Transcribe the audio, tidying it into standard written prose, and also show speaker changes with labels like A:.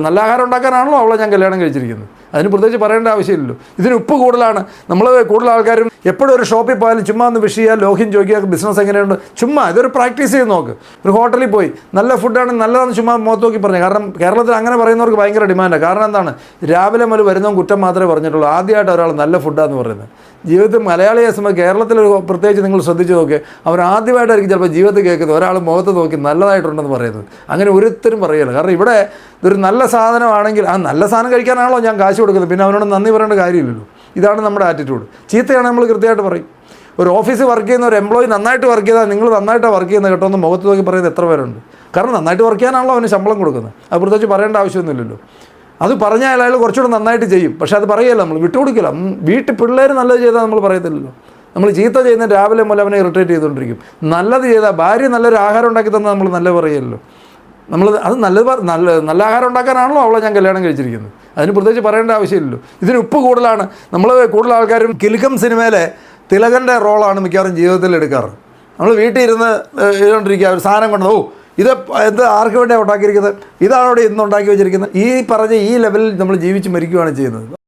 A: നല്ല ആഹാരം ഉണ്ടാക്കാനാണല്ലോ അവളെ ഞാൻ കല്യാണം കഴിച്ചിരിക്കുന്നത്. അതിന് പ്രത്യേകിച്ച് പറയേണ്ട ആവശ്യമില്ലല്ലോ. ഇതിന് ഉപ്പ് കൂടുതലാണ്. നമ്മൾ കൂടുതൽ ആൾക്കാരും എപ്പോഴും ഒരു ഷോപ്പിൽ പോയാലും ചുമ്മാ ഒന്ന് വിഷ് ചെയ്യുക, ലോഹ്യം ചോദിക്കുക, ബിസിനസ് എങ്ങനെയുണ്ട്, ചുമ്മാ ഇതൊരു പ്രാക്ടീസ് ചെയ്ത് നോക്ക്. ഒരു ഹോട്ടലിൽ പോയി നല്ല ഫുഡാണ് നല്ലതാണെന്ന് ചുമ്മാ മുഖത്ത് നോക്കി പറഞ്ഞു. കാരണം കേരളത്തിൽ അങ്ങനെ പറയുന്നവർക്ക് ഭയങ്കര ഡിമാൻഡാണ്. കാരണം എന്താണ്, രാവിലെ മുതൽ വരുന്നവൻ കുറ്റം മാത്രമേ പറഞ്ഞിട്ടുള്ളൂ. ആദ്യമായിട്ട് ഒരാൾ നല്ല ഫുഡാന്ന് പറയുന്നത്. ജീവിതത്തിൽ മലയാളിയെ സംബന്ധിച്ച് കേരളത്തിലൊരു പ്രത്യേകിച്ച് നിങ്ങൾ ശ്രദ്ധിച്ച് നോക്കി, അവർ ആദ്യമായിട്ടായിരിക്കും ചിലപ്പോൾ ജീവിതത്തിൽ കേൾക്കുന്നത് ഒരാൾ മുഖത്ത് നോക്കി നല്ലതായിട്ടുണ്ടെന്ന് പറയുന്നത്. അങ്ങനെ ഒരുത്തരും പറയുകയില്ല. കാരണം ഇവിടെ ഇതൊരു നല്ല സാധനമാണെങ്കിൽ ആ നല്ല സാധനം കഴിക്കാനാണല്ലോ ഞാൻ കാശ് കൊടുക്കുന്നത്, പിന്നെ അവനോട് നന്ദി പറയേണ്ട കാര്യമില്ലല്ലോ. ഇതാണ് നമ്മുടെ ആറ്റിറ്റ്യൂഡ്. ചീത്തയാണ് നമ്മൾ കൃത്യമായിട്ട് പറയും. ഒരു ഓഫീസിൽ വർക്ക് ചെയ്യുന്ന ഒരു എംപ്ലോയി നന്നായിട്ട് വർക്ക് ചെയ്താൽ നിങ്ങൾ നന്നായിട്ടാണ് വർക്ക് ചെയ്യുന്നത് കേട്ടോ എന്ന് മുഖത്ത് നോക്കി പറയുന്നത് എത്ര പേരുണ്ട്. കാരണം നന്നായിട്ട് വർക്ക് ചെയ്യാനാണല്ലോ അവന് ശമ്പളം കൊടുക്കുന്നത്. അത് പ്രത്യേകിച്ച് പറയേണ്ട ആവശ്യമൊന്നുമില്ലല്ലോ. അത് പറഞ്ഞാൽ അയാൾ കുറച്ചുകൂടെ നന്നായിട്ട് ചെയ്യും. പക്ഷേ അത് പറയുകയല്ല, നമ്മൾ വിട്ടുകൊടുക്കില്ല. വീട്ടിൽ പിള്ളേർ നല്ലത് ചെയ്താൽ നമ്മൾ പറയത്തില്ലല്ലോ. നമ്മൾ ചീത്ത ചെയ്യുന്ന രാവിലെ മുതൽ അവനെ ഇറിറ്റേറ്റ് ചെയ്തുകൊണ്ടിരിക്കും. നല്ലത് ചെയ്താൽ ഭാര്യ നല്ലൊരു ആഹാരം ഉണ്ടാക്കി തന്നാൽ നമ്മൾ നല്ല പറയുമല്ലോ. അത് നല്ല ആഹാരം ഉണ്ടാക്കാനാണല്ലോ അവളെ ഞാൻ കല്യാണം കഴിച്ചിരിക്കുന്നത്. അതിന് പ്രത്യേകിച്ച് പറയേണ്ട ആവശ്യമില്ലല്ലോ. ഇതിന് ഉപ്പ് കൂടുതലാണ്. നമ്മൾ കൂടുതൽ ആൾക്കാരും കിലുക്കം സിനിമയിലെ തിലകൻ്റെ റോളാണ് മിക്കവാറും ജീവിതത്തിൽ എടുക്കാറ്. നമ്മൾ വീട്ടിൽ ഇരുന്ന് ചെയ്തുകൊണ്ടിരിക്കുക, ഒരു സാധനം കൊണ്ട് ഇത് എന്ത് ആർക്ക് വേണ്ടിയാണ് ഉണ്ടാക്കിയിരിക്കുന്നത്, ഇതാണ് ഇവിടെ ഇന്ന് ഉണ്ടാക്കി വെച്ചിരിക്കുന്നത്, ഈ പറഞ്ഞ ഈ ലെവലിൽ നമ്മൾ ജീവിച്ച് മരിക്കുകയാണ് ചെയ്യുന്നത്.